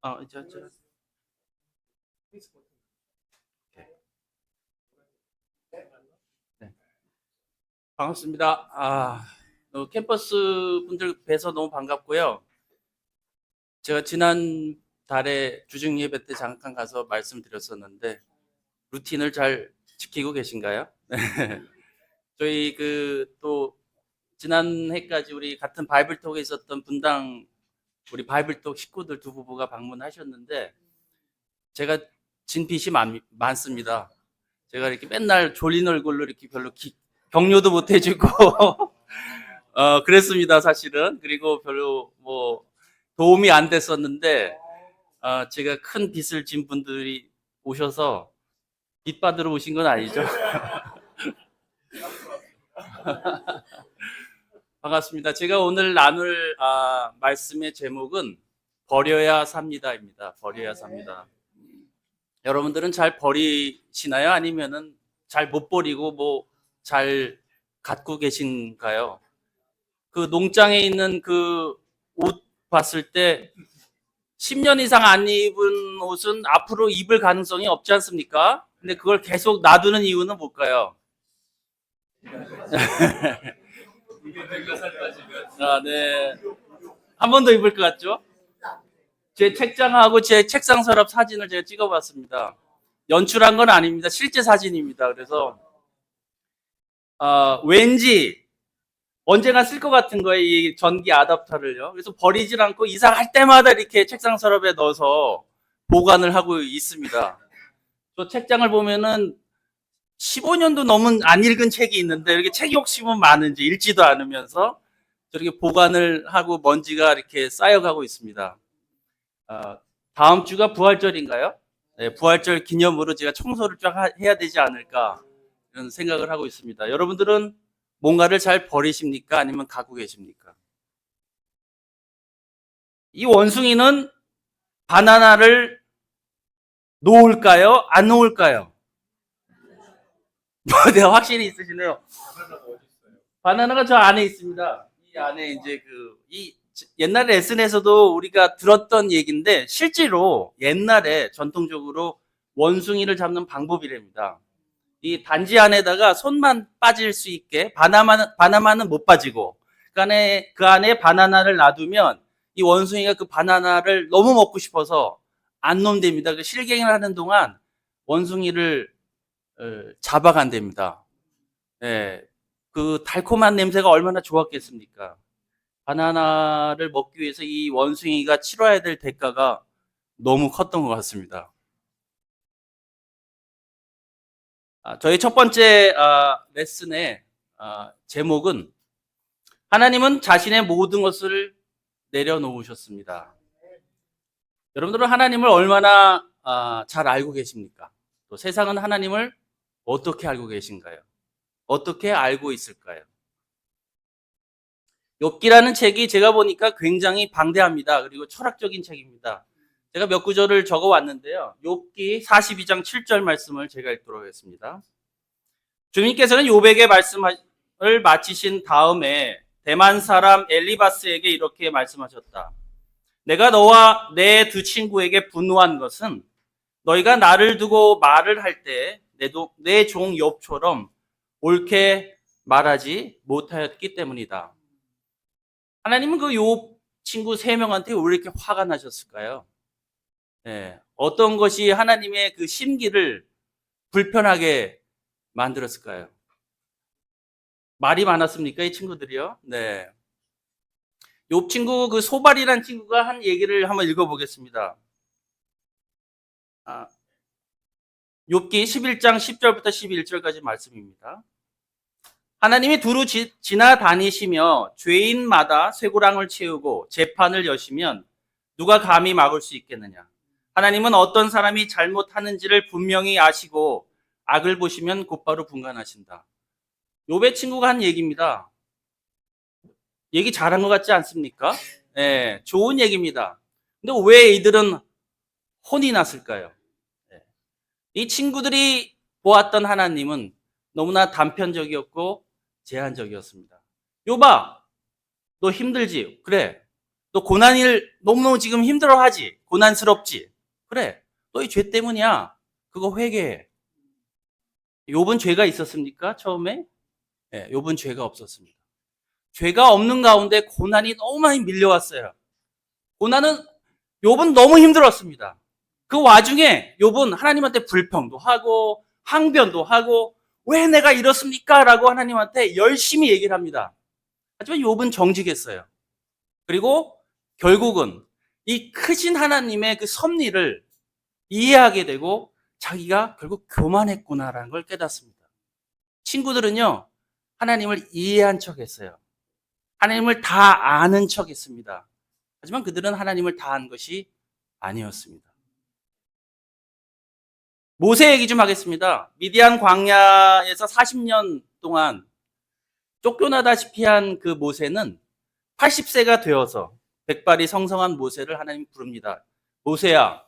어, 저, 저. 네. 반갑습니다. 캠퍼스 분들 뵈서 너무 반갑고요. 제가 지난 달에 주중 예배 때 잠깐 가서 말씀드렸었는데 루틴을 잘 지키고 계신가요? 네. 저희 또 지난해까지 우리 같은 바이블톡에 있었던 분당 우리 바이블톡 식구들 두 부부가 방문하셨는데 제가 진 빚이 많습니다. 제가 이렇게 맨날 졸린 얼굴로 이렇게 별로 격려도 못 해주고 그랬습니다, 사실은. 그리고 별로 뭐 도움이 안 됐었는데 제가 큰 빚을 진 분들이 오셔서 빚 받으러 오신 건 아니죠? 반갑습니다. 제가 오늘 나눌 말씀의 제목은 버려야 삽니다입니다. 버려야 삽니다. 여러분들은 잘 버리시나요? 아니면은 잘 못 버리고 뭐 잘 갖고 계신가요? 그 농장에 있는 그 옷 봤을 때 10년 이상 안 입은 옷은 앞으로 입을 가능성이 없지 않습니까? 근데 그걸 계속 놔두는 이유는 뭘까요? 네. 한 번 더 입을 것 같죠? 제 책장하고 제 책상 서랍 사진을 제가 찍어봤습니다. 연출한 건 아닙니다. 실제 사진입니다. 그래서 왠지 언제나 쓸 것 같은 거예요. 이 전기 아답터를요. 그래서 버리질 않고 이사할 때마다 이렇게 책상 서랍에 넣어서 보관을 하고 있습니다. 저 책장을 보면은 15년도 넘은 안 읽은 책이 있는데 이렇게 책 욕심은 많은지 읽지도 않으면서 저렇게 보관을 하고 먼지가 이렇게 쌓여가고 있습니다. 다음 주가 부활절인가요? 네, 부활절 기념으로 제가 청소를 쫙 해야 되지 않을까 이런 생각을 하고 있습니다. 여러분들은 뭔가를 잘 버리십니까? 아니면 갖고 계십니까? 이 원숭이는 바나나를 놓을까요? 안 놓을까요? 네, 확실히 있으시네요. 바나나가 저 안에 있습니다. 이 안에 이제 이 옛날 레슨에서도 우리가 들었던 얘기인데 실제로 옛날에 전통적으로 원숭이를 잡는 방법이랍니다. 이 단지 안에다가 손만 빠질 수 있게 바나나는 못 빠지고 그 안에 바나나를 놔두면 이 원숭이가 그 바나나를 너무 먹고 싶어서 안 놈됩니다. 그 실갱이를 하는 동안 원숭이를 잡아간답니다. 예, 그 달콤한 냄새가 얼마나 좋았겠습니까? 바나나를 먹기 위해서 이 원숭이가 치러야 될 대가가 너무 컸던 것 같습니다. 저희 첫 번째 레슨의 제목은 하나님은 자신의 모든 것을 내려놓으셨습니다. 여러분들은 하나님을 얼마나 잘 알고 계십니까? 또 세상은 하나님을 어떻게 알고 계신가요? 어떻게 알고 있을까요? 욥기라는 책이 제가 보니까 굉장히 방대합니다. 그리고 철학적인 책입니다. 제가 몇 구절을 적어 왔는데요. 욥기 42장 7절 말씀을 제가 읽도록 하겠습니다. 주님께서는 욥에게 말씀을 마치신 다음에 대만 사람 엘리바스에게 이렇게 말씀하셨다. 내가 너와 내 두 친구에게 분노한 것은 너희가 나를 두고 말을 할 때 내 종 욥처럼 옳게 말하지 못하였기 때문이다. 하나님은 그 욥 친구 3명한테 왜 이렇게 화가 나셨을까요? 네, 어떤 것이 하나님의 그 심기를 불편하게 만들었을까요? 말이 많았습니까, 이 친구들이요? 네. 욥 친구 그 소발이라는 친구가 한 얘기를 한번 읽어보겠습니다. 욥기 11장 10절부터 11절까지 말씀입니다. 하나님이 두루 지나다니시며 죄인마다 쇠고랑을 채우고 재판을 여시면 누가 감히 막을 수 있겠느냐? 하나님은 어떤 사람이 잘못하는지를 분명히 아시고 악을 보시면 곧바로 분간하신다. 욥의 친구가 한 얘기입니다. 얘기 잘한 것 같지 않습니까? 네, 좋은 얘기입니다. 근데 왜 이들은 혼이 났을까요? 네. 이 친구들이 보았던 하나님은 너무나 단편적이었고 제한적이었습니다. 욥아, 너 힘들지? 그래. 너 고난을 너무너무 지금 힘들어하지? 고난스럽지? 그래. 너희 죄 때문이야. 그거 회개해. 욥은 죄가 있었습니까? 처음에? 네, 욥은 죄가 없었습니다. 죄가 없는 가운데 고난이 너무 많이 밀려왔어요. 고난은 욥은 너무 힘들었습니다. 그 와중에 욥은 하나님한테 불평도 하고 항변도 하고 왜 내가 이렇습니까? 라고 하나님한테 열심히 얘기를 합니다. 하지만 욥은 정직했어요. 그리고 결국은 이 크신 하나님의 그 섭리를 이해하게 되고 자기가 결국 교만했구나라는 걸 깨닫습니다. 친구들은요, 하나님을 이해한 척 했어요. 하나님을 다 아는 척 했습니다. 하지만 그들은 하나님을 다 안 것이 아니었습니다. 모세 얘기 좀 하겠습니다. 미디안 광야에서 40년 동안 쫓겨나다시피 한 그 모세는 80세가 되어서 백발이 성성한 모세를 하나님 부릅니다. 모세야,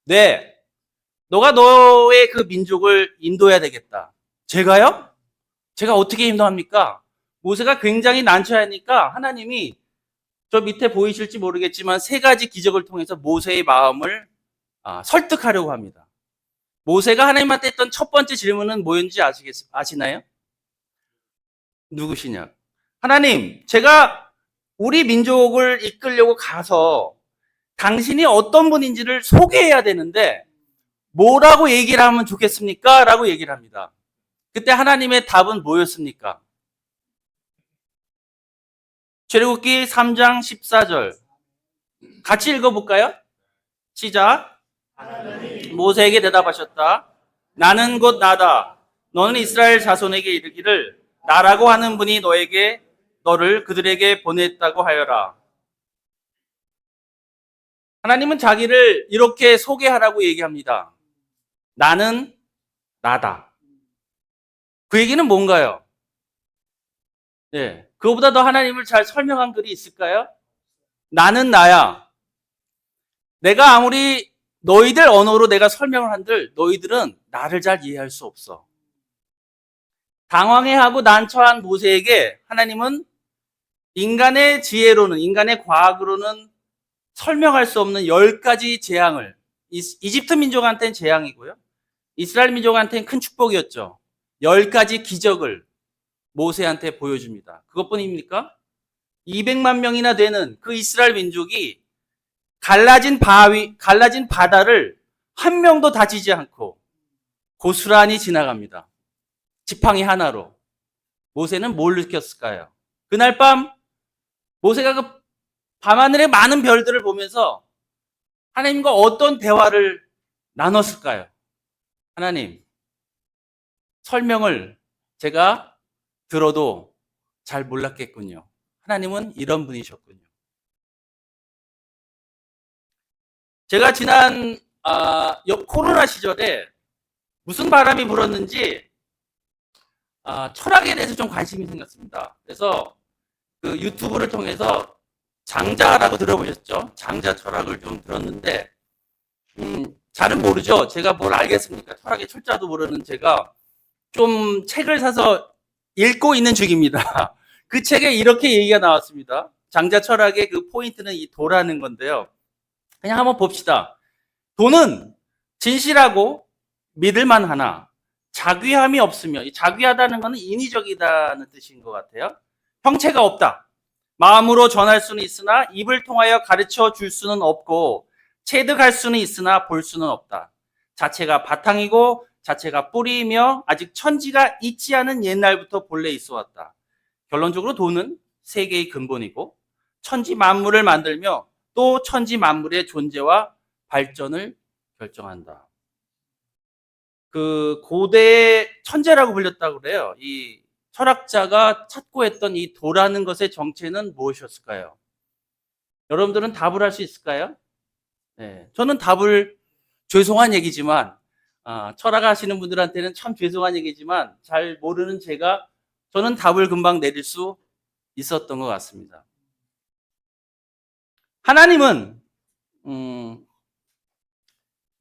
네, 너가 너의 그 민족을 인도해야 되겠다. 제가요? 제가 어떻게 인도합니까? 모세가 굉장히 난처하니까 하나님이 저 밑에 보이실지 모르겠지만 세 가지 기적을 통해서 모세의 마음을 설득하려고 합니다. 모세가 하나님한테 했던 첫 번째 질문은 뭐였는지 아시나요? 누구시냐? 하나님, 제가 우리 민족을 이끌려고 가서 당신이 어떤 분인지를 소개해야 되는데 뭐라고 얘기를 하면 좋겠습니까? 라고 얘기를 합니다. 그때 하나님의 답은 뭐였습니까? 출애굽기 3장 14절 같이 읽어볼까요? 시작. 모세에게 대답하셨다. 나는 곧 나다. 너는 이스라엘 자손에게 이르기를 나라고 하는 분이 너를 그들에게 보냈다고 하여라. 하나님은 자기를 이렇게 소개하라고 얘기합니다. 나는 나다. 그 얘기는 뭔가요? 네, 그거보다 더 하나님을 잘 설명한 글이 있을까요? 나는 나야. 내가 아무리 너희들 언어로 내가 설명을 한들 너희들은 나를 잘 이해할 수 없어. 당황해하고 난처한 모세에게 하나님은 인간의 지혜로는, 인간의 과학으로는 설명할 수 없는 10가지 재앙을, 이집트 민족한테는 재앙이고요, 이스라엘 민족한테는 큰 축복이었죠. 10가지 기적을 모세한테 보여줍니다. 그것뿐입니까? 200만 명이나 되는 그 이스라엘 민족이 갈라진 바다를 한 명도 다치지 않고 고스란히 지나갑니다. 지팡이 하나로. 모세는 뭘 느꼈을까요? 그날 밤 모세가 그 밤하늘의 많은 별들을 보면서 하나님과 어떤 대화를 나눴을까요? 하나님, 설명을 제가 들어도 잘 몰랐겠군요. 하나님은 이런 분이셨군요. 제가 지난 코로나 시절에 무슨 바람이 불었는지 철학에 대해서 좀 관심이 생겼습니다. 그래서 그 유튜브를 통해서 장자라고 들어보셨죠? 장자 철학을 좀 들었는데 잘은 모르죠. 제가 뭘 알겠습니까? 철학의 철자도 모르는 제가 좀 책을 사서 읽고 있는 중입니다. 그 책에 이렇게 얘기가 나왔습니다. 장자 철학의 그 포인트는 이 도라는 건데요. 그냥 한번 봅시다. 도는 진실하고 믿을만 하나 자귀함이 없으며, 이 자귀하다는 것은 인위적이다는 뜻인 것 같아요. 형체가 없다. 마음으로 전할 수는 있으나 입을 통하여 가르쳐 줄 수는 없고 체득할 수는 있으나 볼 수는 없다. 자체가 바탕이고 자체가 뿌리이며 아직 천지가 있지 않은 옛날부터 본래 있어 왔다. 결론적으로 도는 세계의 근본이고 천지 만물을 만들며 또 천지 만물의 존재와 발전을 결정한다. 그 고대 천재라고 불렸다고 그래요. 이 철학자가 찾고 했던 이 도라는 것의 정체는 무엇이었을까요? 여러분들은 답을 할 수 있을까요? 네, 저는 답을, 죄송한 얘기지만 철학하시는 분들한테는 참 죄송한 얘기지만 잘 모르는 저는 답을 금방 내릴 수 있었던 것 같습니다. 하나님은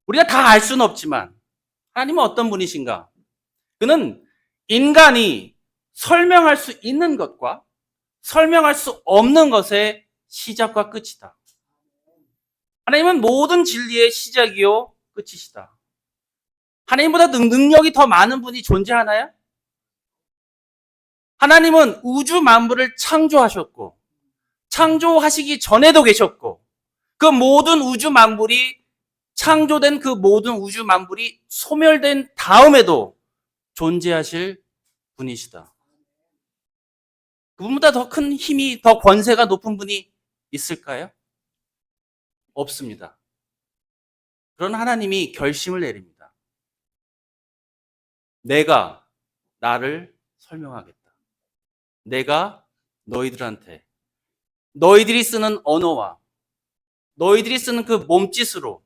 우리가 다 알 수는 없지만 하나님은 어떤 분이신가? 그는 인간이 설명할 수 있는 것과 설명할 수 없는 것의 시작과 끝이다. 하나님은 모든 진리의 시작이요 끝이시다. 하나님보다 능력이 더 많은 분이 존재하나요? 하나님은 우주 만물을 창조하셨고 창조하시기 전에도 계셨고 그 모든 우주 만물이 창조된 그 모든 우주 만물이 소멸된 다음에도 존재하실 분이시다. 그분보다 더 큰 힘이, 더 권세가 높은 분이 있을까요? 없습니다. 그런 하나님이 결심을 내립니다. 내가 나를 설명하겠다. 내가 너희들한테 너희들이 쓰는 언어와 너희들이 쓰는 그 몸짓으로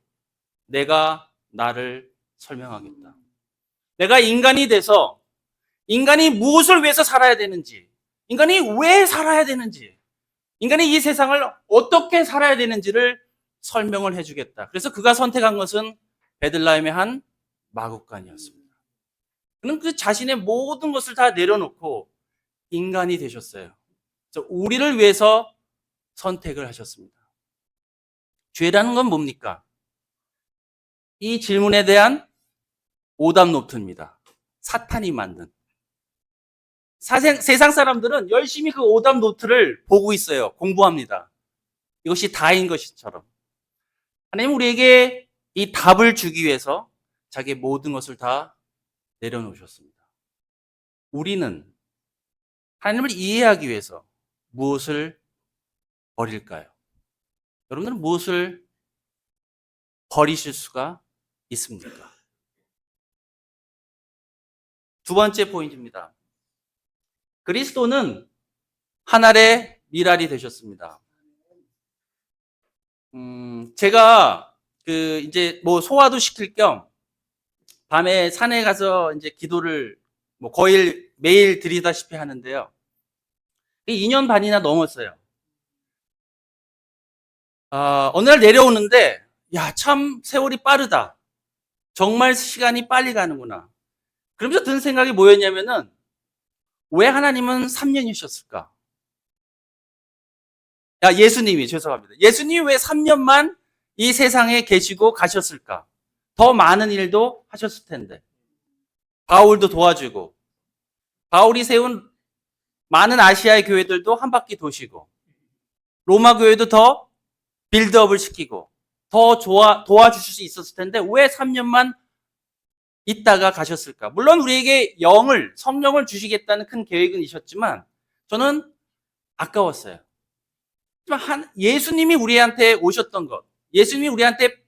내가 나를 설명하겠다. 내가 인간이 돼서 인간이 무엇을 위해서 살아야 되는지, 인간이 왜 살아야 되는지, 인간이 이 세상을 어떻게 살아야 되는지를 설명을 해주겠다. 그래서 그가 선택한 것은 베들레헴의 한 마구간이었습니다. 그는 그 자신의 모든 것을 다 내려놓고 인간이 되셨어요. 그래서 우리를 위해서 선택을 하셨습니다. 죄라는 건 뭡니까? 이 질문에 대한 오답 노트입니다. 사탄이 만든. 세상 사람들은 열심히 그 오답 노트를 보고 있어요. 공부합니다. 이것이 다인 것처럼. 하나님은 우리에게 이 답을 주기 위해서 자기의 모든 것을 다 내려놓으셨습니다. 우리는 하나님을 이해하기 위해서 무엇을 버릴까요? 여러분들은 무엇을 버리실 수가 있습니까? 두 번째 포인트입니다. 그리스도는 하늘의 미랄이 되셨습니다. 제가 이제 소화도 시킬 겸 밤에 산에 가서 이제 기도를 거의 매일 드리다시피 하는데요. 2년 반이나 넘었어요. 어느 날 내려오는데, 야, 참 세월이 빠르다. 정말 시간이 빨리 가는구나. 그러면서 든 생각이 뭐였냐면은, 왜 하나님은 3년이셨을까? 예수님이, 죄송합니다. 예수님이 왜 3년만 이 세상에 계시고 가셨을까? 더 많은 일도 하셨을 텐데. 바울도 도와주고, 바울이 세운 많은 아시아의 교회들도 한 바퀴 도시고, 로마 교회도 더 빌드업을 시키고, 더 도와주실 수 있었을 텐데, 왜 3년만 있다가 가셨을까? 물론 우리에게 성령을 주시겠다는 큰 계획은 있었지만, 저는 아까웠어요. 예수님이 우리한테 오셨던 것, 예수님이 우리한테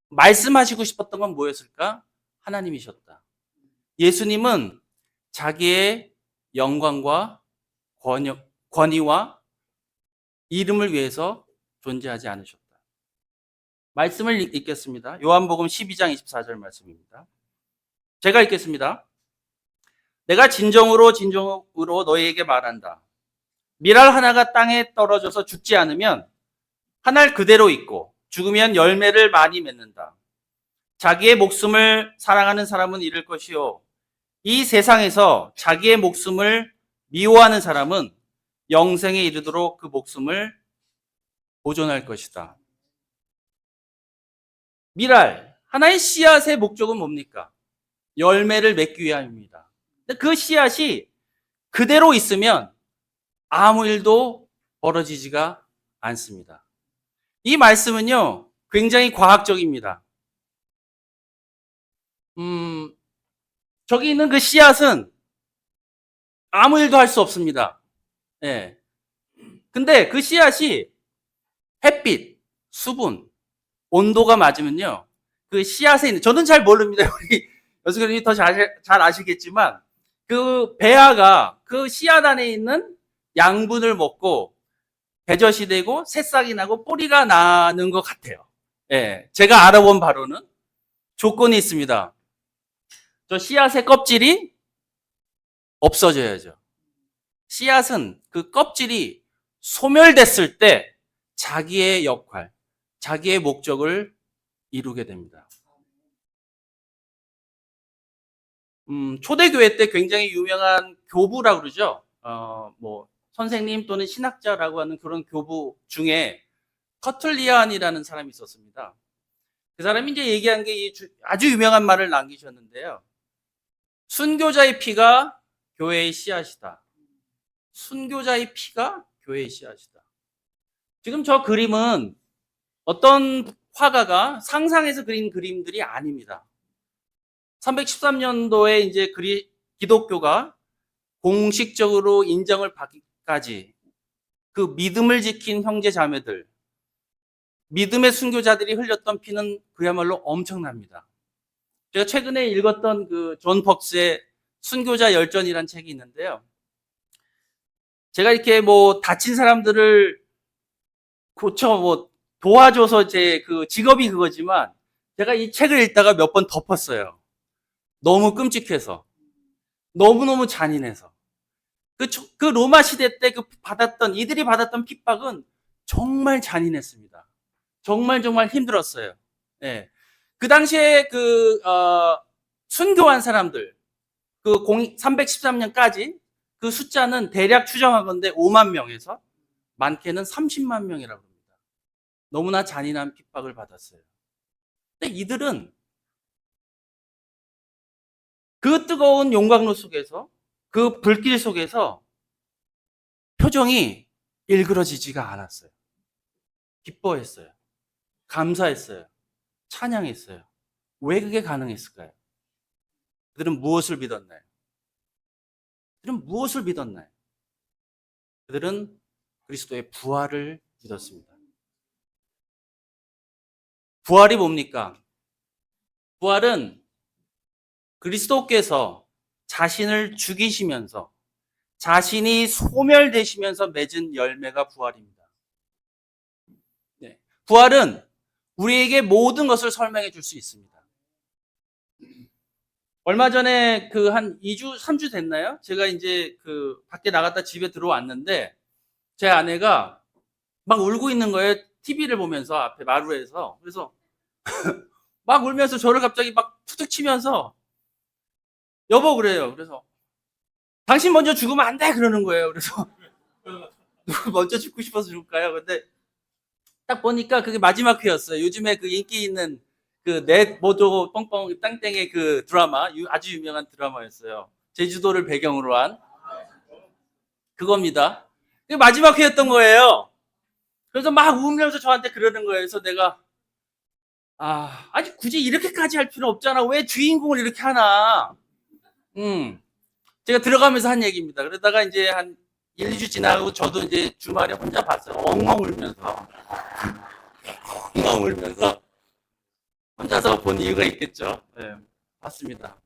말씀하시고 싶었던 건 뭐였을까? 하나님이셨다. 예수님은 자기의 영광과 권위와 이름을 위해서 존재하지 않으셨다. 말씀을 읽겠습니다. 요한복음 12장 24절 말씀입니다. 제가 읽겠습니다. 내가 진정으로 너희에게 말한다. 밀알 하나가 땅에 떨어져서 죽지 않으면 한 알 그대로 있고 죽으면 열매를 많이 맺는다. 자기의 목숨을 사랑하는 사람은 잃을 것이요. 이 세상에서 자기의 목숨을 미워하는 사람은 영생에 이르도록 그 목숨을 보존할 것이다. 밀알, 하나의 씨앗의 목적은 뭡니까? 열매를 맺기 위함입니다. 그 씨앗이 그대로 있으면 아무 일도 벌어지지가 않습니다. 이 말씀은요, 굉장히 과학적입니다. 저기 있는 그 씨앗은 아무 일도 할 수 없습니다. 예. 근데 그 씨앗이 햇빛, 수분, 온도가 맞으면요, 그 씨앗에 있는, 저는 잘 모릅니다. 우리 여수교수님이 더 잘 아시겠지만, 그 배아가 그 씨앗 안에 있는 양분을 먹고 배젖이 되고 새싹이 나고 뿌리가 나는 것 같아요. 예. 제가 알아본 바로는 조건이 있습니다. 저 씨앗의 껍질이 없어져야죠. 씨앗은 그 껍질이 소멸됐을 때 자기의 역할, 자기의 목적을 이루게 됩니다. 초대교회 때 굉장히 유명한 교부라고 그러죠. 선생님 또는 신학자라고 하는 그런 교부 중에 커틀리안이라는 사람이 있었습니다. 그 사람이 이제 얘기한 게 아주 유명한 말을 남기셨는데요. 순교자의 피가 교회의 씨앗이다. 순교자의 피가 교회의 씨앗이다. 지금 저 그림은 어떤 화가가 상상해서 그린 그림들이 아닙니다. 313년도에 이제 기독교가 공식적으로 인정을 받기까지 그 믿음을 지킨 형제 자매들, 믿음의 순교자들이 흘렸던 피는 그야말로 엄청납니다. 제가 최근에 읽었던 그 존 벅스의 순교자 열전이라는 책이 있는데요. 제가 이렇게 뭐 다친 사람들을 도와줘서 제 그 직업이 그거지만 제가 이 책을 읽다가 몇 번 덮었어요. 너무 끔찍해서. 너무너무 잔인해서. 그 로마 시대 때 이들이 받았던 핍박은 정말 잔인했습니다. 정말 힘들었어요. 예. 그 당시에 순교한 사람들, 313년까지 그 숫자는 대략 추정하건대 5만 명에서 많게는 30만 명이라고 합니다. 너무나 잔인한 핍박을 받았어요. 근데 이들은 그 뜨거운 용광로 속에서, 그 불길 속에서 표정이 일그러지지가 않았어요. 기뻐했어요. 감사했어요. 찬양했어요. 왜 그게 가능했을까요? 그들은 무엇을 믿었나요? 그들은 그리스도의 부활을 믿었습니다. 부활이 뭡니까? 부활은 그리스도께서 자신을 죽이시면서 자신이 소멸되시면서 맺은 열매가 부활입니다. 네. 부활은 우리에게 모든 것을 설명해 줄 수 있습니다. 얼마 전에 한 2주, 3주 됐나요? 제가 이제 밖에 나갔다 집에 들어왔는데 제 아내가 막 울고 있는 거예요. TV를 보면서 앞에 마루에서. 그래서 막 울면서 저를 갑자기 막 툭툭 치면서 여보 그래요. 그래서 당신 먼저 죽으면 안 돼 그러는 거예요. 그래서 누구 먼저 죽고 싶어서 죽을까요? 근데 딱 보니까 그게 마지막 회였어요. 요즘에 그 인기 있는 넷 모조 뻥뻥 땅땡의 그 드라마, 아주 유명한 드라마였어요. 제주도를 배경으로 한 그겁니다. 그게 마지막 회였던 거예요. 그래서 막 울면서 저한테 그러는 거예요. 그래서 내가 아니 굳이 이렇게까지 할 필요 없잖아. 왜 주인공을 이렇게 하나? 제가 들어가면서 한 얘기입니다. 그러다가 이제 한 1, 2주 지나고 저도 이제 주말에 혼자 봤어요. 엉엉 울면서 혼자서 본 이유가 있겠죠. 네, 봤습니다.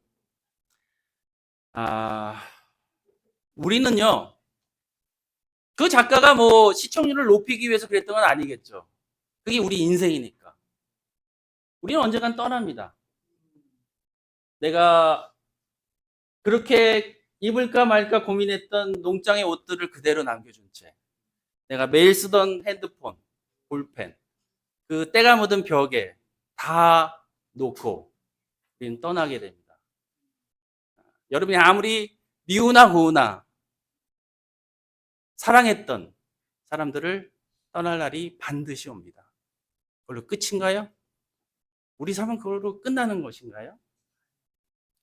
우리는요, 그 작가가 뭐 시청률을 높이기 위해서 그랬던 건 아니겠죠. 그게 우리 인생이니까. 우리는 언젠간 떠납니다. 내가 그렇게 입을까 말까 고민했던 농장의 옷들을 그대로 남겨준 채, 내가 매일 쓰던 핸드폰, 볼펜, 그 때가 묻은 벽에 다 놓고 우리는 떠나게 됩니다. 여러분이 아무리 미우나 고우나 사랑했던 사람들을 떠날 날이 반드시 옵니다. 그걸로 끝인가요? 우리 삶은 그걸로 끝나는 것인가요?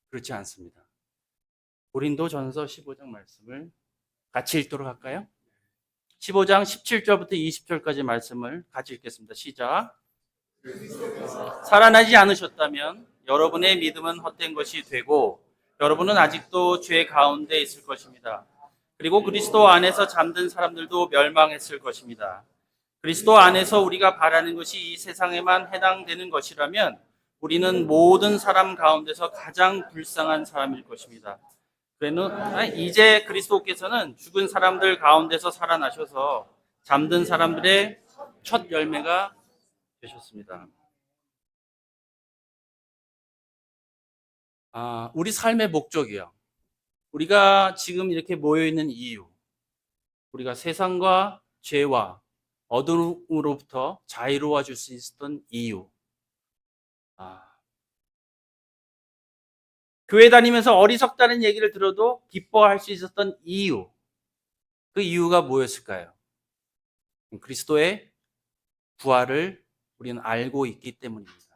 그렇지 않습니다. 고린도전서 15장 말씀을 같이 읽도록 할까요? 15장 17절부터 20절까지 말씀을 같이 읽겠습니다. 시작. 살아나지 않으셨다면 여러분의 믿음은 헛된 것이 되고 여러분은 아직도 죄 가운데 있을 것입니다. 그리고 그리스도 안에서 잠든 사람들도 멸망했을 것입니다. 그리스도 안에서 우리가 바라는 것이 이 세상에만 해당되는 것이라면 우리는 모든 사람 가운데서 가장 불쌍한 사람일 것입니다. 이제 그리스도께서는 죽은 사람들 가운데서 살아나셔서 잠든 사람들의 첫 열매가 되셨습니다. 우리 삶의 목적이요. 우리가 지금 이렇게 모여있는 이유, 우리가 세상과 죄와 어둠으로부터 자유로워 줄 수 있었던 이유, 교회 다니면서 어리석다는 얘기를 들어도 기뻐할 수 있었던 이유, 그 이유가 뭐였을까요? 그리스도의 부활을 우리는 알고 있기 때문입니다.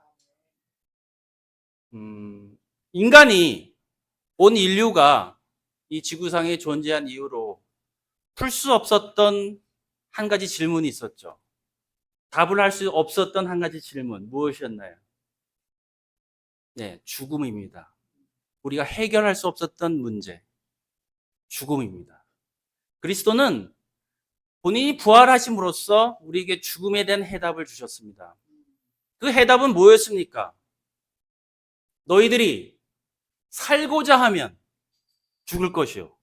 인간이, 온 인류가 이 지구상에 존재한 이후로 풀 수 없었던 한 가지 질문이 있었죠. 답을 할 수 없었던 한 가지 질문, 무엇이었나요? 네, 죽음입니다. 우리가 해결할 수 없었던 문제, 죽음입니다. 그리스도는 본인이 부활하심으로써 우리에게 죽음에 대한 해답을 주셨습니다. 그 해답은 뭐였습니까? 너희들이 살고자 하면 죽을 것이요.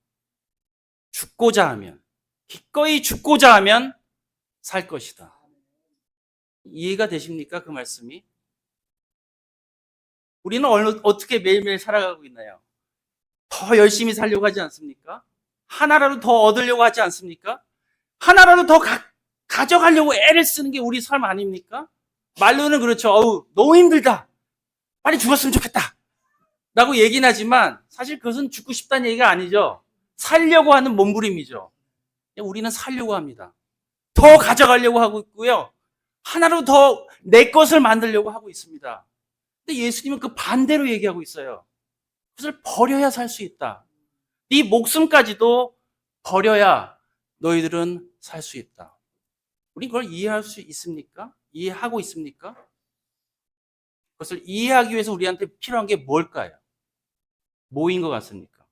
죽고자 하면, 기꺼이 죽고자 하면 살 것이다. 이해가 되십니까? 그 말씀이? 우리는 어떻게 매일매일 살아가고 있나요? 더 열심히 살려고 하지 않습니까? 하나라도 더 얻으려고 하지 않습니까? 하나라도 더 가져가려고 애를 쓰는 게 우리 삶 아닙니까? 말로는 그렇죠. 어우, 너무 힘들다. 빨리 죽었으면 좋겠다. 라고 얘기는 하지만 사실 그것은 죽고 싶다는 얘기가 아니죠. 살려고 하는 몸부림이죠. 우리는 살려고 합니다. 더 가져가려고 하고 있고요. 하나로 더 내 것을 만들려고 하고 있습니다. 근데 예수님은 그 반대로 얘기하고 있어요. 그것을 버려야 살 수 있다. 네 목숨까지도 버려야 너희들은 살 수 있다. 우리 그걸 이해할 수 있습니까? 이해하고 있습니까? 그것을 이해하기 위해서 우리한테 필요한 게 뭘까요? 뭐인 것 같습니까?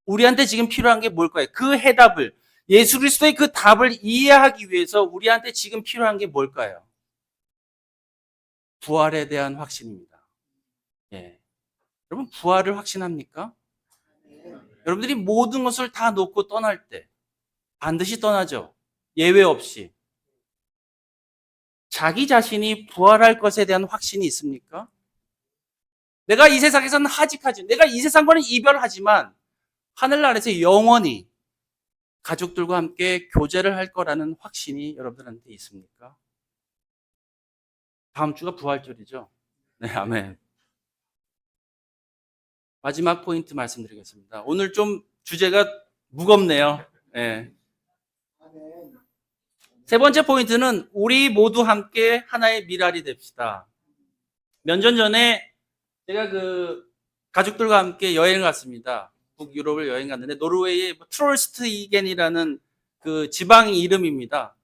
우리한테 지금 필요한 게 뭘까요? 그 해답을, 예수 그리스도의 그 답을 이해하기 위해서 우리한테 지금 필요한 게 뭘까요? 부활에 대한 확신입니다. 예. 여러분, 부활을 확신합니까? 여러분들이 모든 것을 다 놓고 떠날 때 반드시 떠나죠. 예외 없이. 자기 자신이 부활할 것에 대한 확신이 있습니까? 내가 이 세상에서는 하직하지. 내가 이 세상과는 이별하지만 하늘나라에서 영원히 가족들과 함께 교제를 할 거라는 확신이 여러분들한테 있습니까? 다음 주가 부활절이죠. 네, 아멘. 마지막 포인트 말씀드리겠습니다. 오늘 좀 주제가 무겁네요. 네. 세 번째 포인트는 우리 모두 함께 하나의 미랄이 됩시다. 몇 년 전에 제가 그 가족들과 함께 여행을 갔습니다. 북유럽을 여행 갔는데 노르웨이의 트롤스트이겐이라는 그 지방 이름입니다.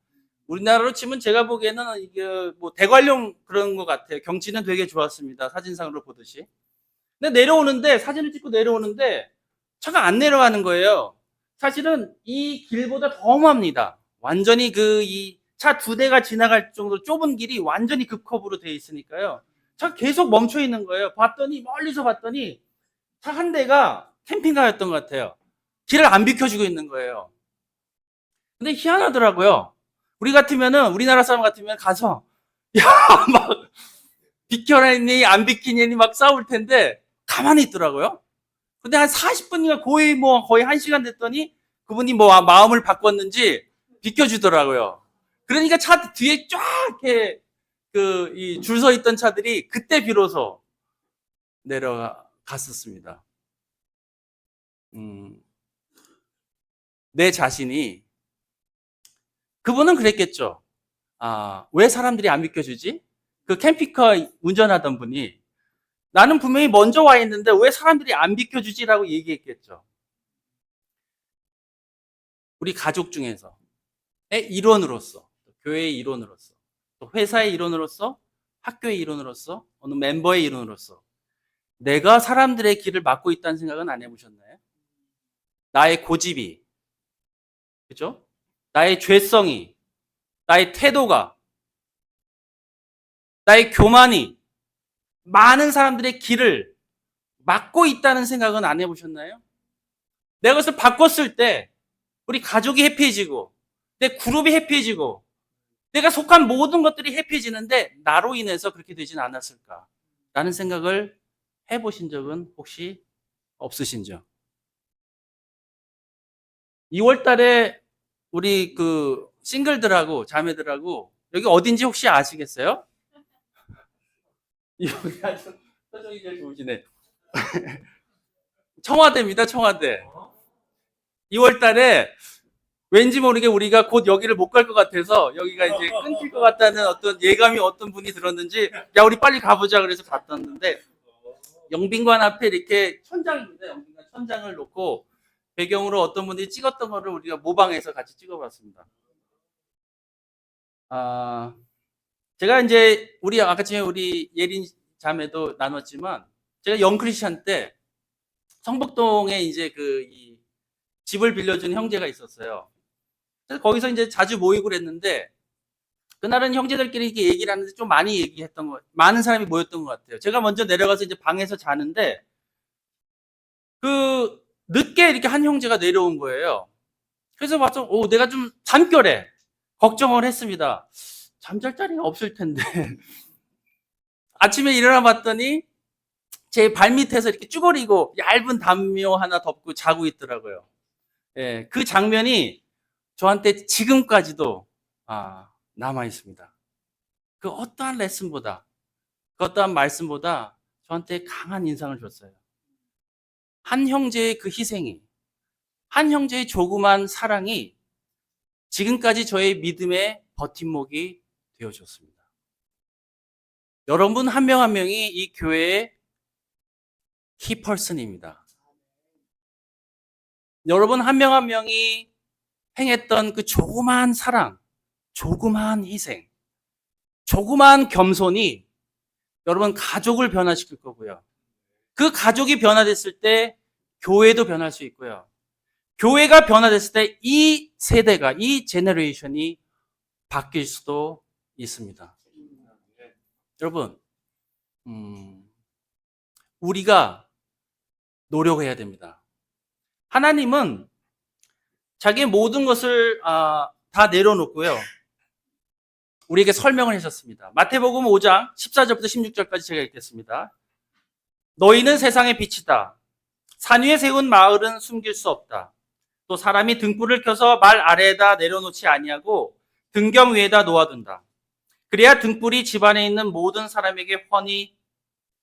우리나라로 치면 제가 보기에는 이게 뭐 대관령 그런 것 같아요. 경치는 되게 좋았습니다. 사진상으로 보듯이. 근데 내려오는데 사진을 찍고 내려오는데 차가 안 내려가는 거예요. 사실은 이 길보다 더 험합니다. 완전히 그 이 차 두 대가 지나갈 정도로 좁은 길이 완전히 급커브로 되어 있으니까요. 차가 계속 멈춰 있는 거예요. 봤더니 멀리서 봤더니 차 한 대가 캠핑카였던 것 같아요. 길을 안 비켜주고 있는 거예요. 근데 희한하더라고요. 우리 같으면은 우리나라 사람 같으면 가서 야 막 비켜라니 안 비키니 막 싸울 텐데 가만히 있더라고요. 근데 한 40분인가 거의 1시간 됐더니 그분이 뭐 마음을 바꿨는지 비켜주더라고요. 그러니까 차 뒤에 쫙 이렇게 이 줄 서 있던 차들이 그때 비로소 내려갔었습니다. 내 자신이, 그분은 그랬겠죠. 아, 왜 사람들이 안 비켜주지? 그 캠핑카 운전하던 분이 나는 분명히 먼저 와 있는데 왜 사람들이 안 비켜주지라고 얘기했겠죠. 우리 가족 중에서의 일원으로서, 교회의 일원으로서, 또 회사의 일원으로서, 학교의 일원으로서, 어느 멤버의 일원으로서 내가 사람들의 길을 막고 있다는 생각은 안 해보셨나요? 나의 고집이, 그죠? 나의 죄성이, 나의 태도가, 나의 교만이 많은 사람들의 길을 막고 있다는 생각은 안 해보셨나요? 내가 그것을 바꿨을 때 우리 가족이 해피해지고 내 그룹이 해피해지고 내가 속한 모든 것들이 해피해지는데 나로 인해서 그렇게 되진 않았을까라는 생각을 해보신 적은 혹시 없으신죠? 2월 달에 우리 그 싱글들하고 자매들하고 여기 어딘지 혹시 아시겠어요? 여기 아주 표정이 제일 좋으시네. 청와대입니다, 청와대. 2월 달에 왠지 모르게 우리가 곧 여기를 못 갈 것 같아서 여기가 이제 끊길 것 같다는 어떤 예감이 어떤 분이 들었는지 야 우리 빨리 가보자 그래서 갔었는데 영빈관 앞에 이렇게 천장입니다. 영빈관 천장을 놓고 배경으로 어떤 분들이 찍었던 거를 우리가 모방해서 같이 찍어봤습니다. 제가 이제 우리 아까 전에 우리 예린 자매도 나눴지만 제가 영크리스찬 때 성북동에 이제 이 집을 빌려준 형제가 있었어요. 그래서 거기서 이제 자주 모이고 그랬는데 그날은 형제들끼리 이렇게 얘기를 하는데 좀 많이 얘기했던 거, 많은 사람이 모였던 것 같아요. 제가 먼저 내려가서 이제 방에서 자는데 늦게 이렇게 한 형제가 내려온 거예요. 그래서 와서 내가 좀 잠결에 걱정을 했습니다. 잠잘 자리가 없을 텐데 아침에 일어나 봤더니 제 발밑에서 이렇게 쭈그리고 얇은 담요 하나 덮고 자고 있더라고요. 예, 그 장면이 저한테 지금까지도 남아 있습니다. 그 어떠한 레슨보다, 그 어떠한 말씀보다 저한테 강한 인상을 줬어요. 한 형제의 그 희생이, 한 형제의 조그만 사랑이 지금까지 저의 믿음의 버팀목이 되어줬습니다. 여러분 한 명 한 명이 이 교회의 키퍼슨입니다. 여러분 한 명 한 명이 행했던 그 조그마한 사랑, 조그마한 희생, 조그마한 겸손이 여러분 가족을 변화시킬 거고요. 그 가족이 변화됐을 때 교회도 변할 수 있고요. 교회가 변화됐을 때 이 세대가, 이 제너레이션이 바뀔 수도 있습니다. 여러분, 우리가 노력해야 됩니다. 하나님은 자기의 모든 것을 다 내려놓고요. 우리에게 설명을 하셨습니다. 마태복음 5장 14절부터 16절까지 제가 읽겠습니다. 너희는 세상의 빛이다. 산 위에 세운 마을은 숨길 수 없다. 또 사람이 등불을 켜서 말 아래에다 내려놓지 아니하고 등경 위에다 놓아둔다. 그래야 등불이 집안에 있는 모든 사람에게 훤히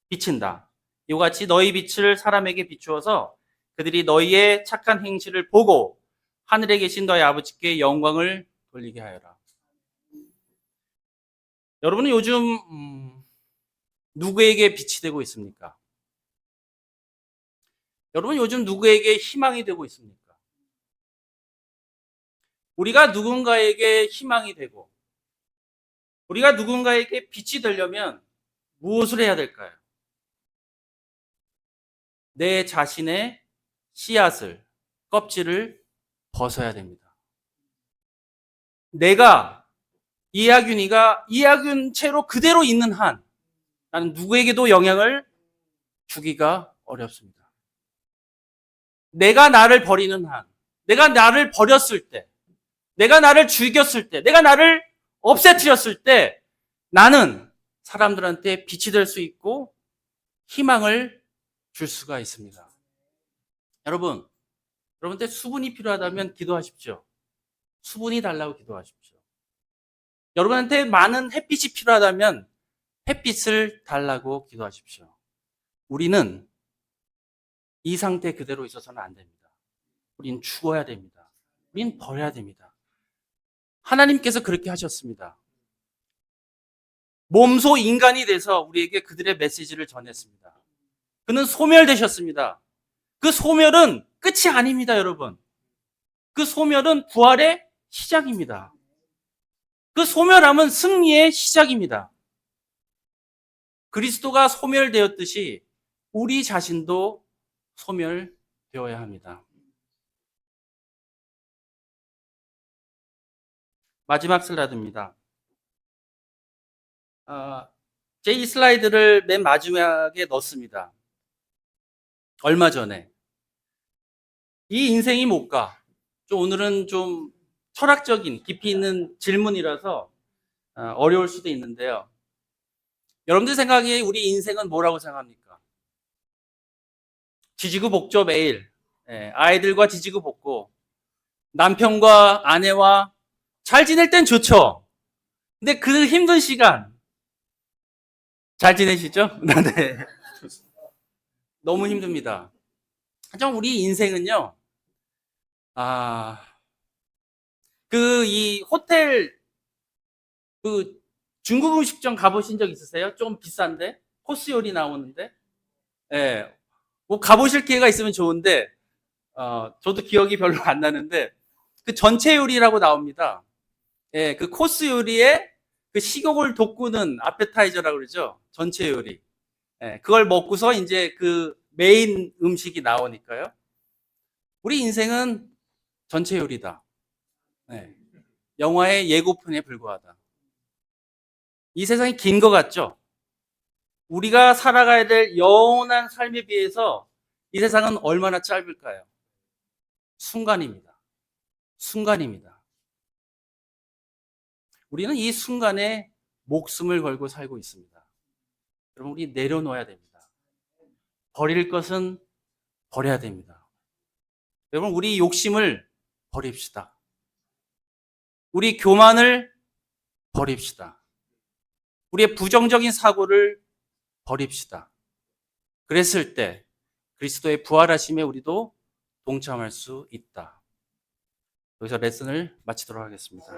비친다. 이와 같이 너희 빛을 사람에게 비추어서 그들이 너희의 착한 행실을 보고 하늘에 계신 너희 아버지께 영광을 돌리게 하여라. 여러분은 요즘 누구에게 빛이 되고 있습니까? 여러분 요즘 누구에게 희망이 되고 있습니까? 우리가 누군가에게 희망이 되고 우리가 누군가에게 빛이 되려면 무엇을 해야 될까요? 내 자신의 씨앗을, 껍질을 벗어야 됩니다. 내가 이하균이가 이하균 채로 그대로 있는 한 나는 누구에게도 영향을 주기가 어렵습니다. 내가 나를 버리는 한, 내가 나를 버렸을 때, 내가 나를 죽였을 때, 내가 나를 없애뜨렸을 때 나는 사람들한테 빛이 될 수 있고 희망을 줄 수가 있습니다. 여러분한테 수분이 필요하다면 기도하십시오. 수분이 달라고 기도하십시오. 여러분한테 많은 햇빛이 필요하다면 햇빛을 달라고 기도하십시오. 우리는 이 상태 그대로 있어서는 안 됩니다. 우린 죽어야 됩니다. 우린 버려야 됩니다. 하나님께서 그렇게 하셨습니다. 몸소 인간이 돼서 우리에게 그들의 메시지를 전했습니다. 그는 소멸되셨습니다. 그 소멸은 끝이 아닙니다, 여러분. 그 소멸은 부활의 시작입니다. 그 소멸함은 승리의 시작입니다. 그리스도가 소멸되었듯이 우리 자신도 소멸되어야 합니다. 마지막 슬라이드입니다. 제 이 슬라이드를 맨 마지막에 넣습니다. 얼마 전에 이 인생이 뭘까? 오늘은 좀 철학적인 깊이 있는 질문이라서 어려울 수도 있는데요. 여러분들 생각에 우리 인생은 뭐라고 생각합니까? 지지고 볶죠, 매일. 아이들과 지지고 볶고 남편과 아내와 잘 지낼 땐 좋죠. 근데 그 힘든 시간 잘 지내시죠? 네. 너무 힘듭니다. 하지만 우리 인생은요, 이 호텔, 중국 음식점 가보신 적 있으세요? 좀 비싼데? 코스 요리 나오는데? 예. 뭐 가보실 기회가 있으면 좋은데, 저도 기억이 별로 안 나는데, 그 전체 요리라고 나옵니다. 예, 그 코스 요리에 그 식욕을 돋구는 아페타이저라고 그러죠. 전체 요리. 예, 그걸 먹고서 이제 그 메인 음식이 나오니까요. 우리 인생은 전체 요리다. 예, 영화의 예고편에 불과하다. 이 세상이 긴 것 같죠? 우리가 살아가야 될 영원한 삶에 비해서 이 세상은 얼마나 짧을까요? 순간입니다. 순간입니다. 우리는 이 순간에 목숨을 걸고 살고 있습니다. 여러분, 우리 내려놓아야 됩니다. 버릴 것은 버려야 됩니다. 여러분, 우리 욕심을 버립시다. 우리 교만을 버립시다. 우리의 부정적인 사고를 버립시다. 그랬을 때 그리스도의 부활하심에 우리도 동참할 수 있다. 여기서 레슨을 마치도록 하겠습니다.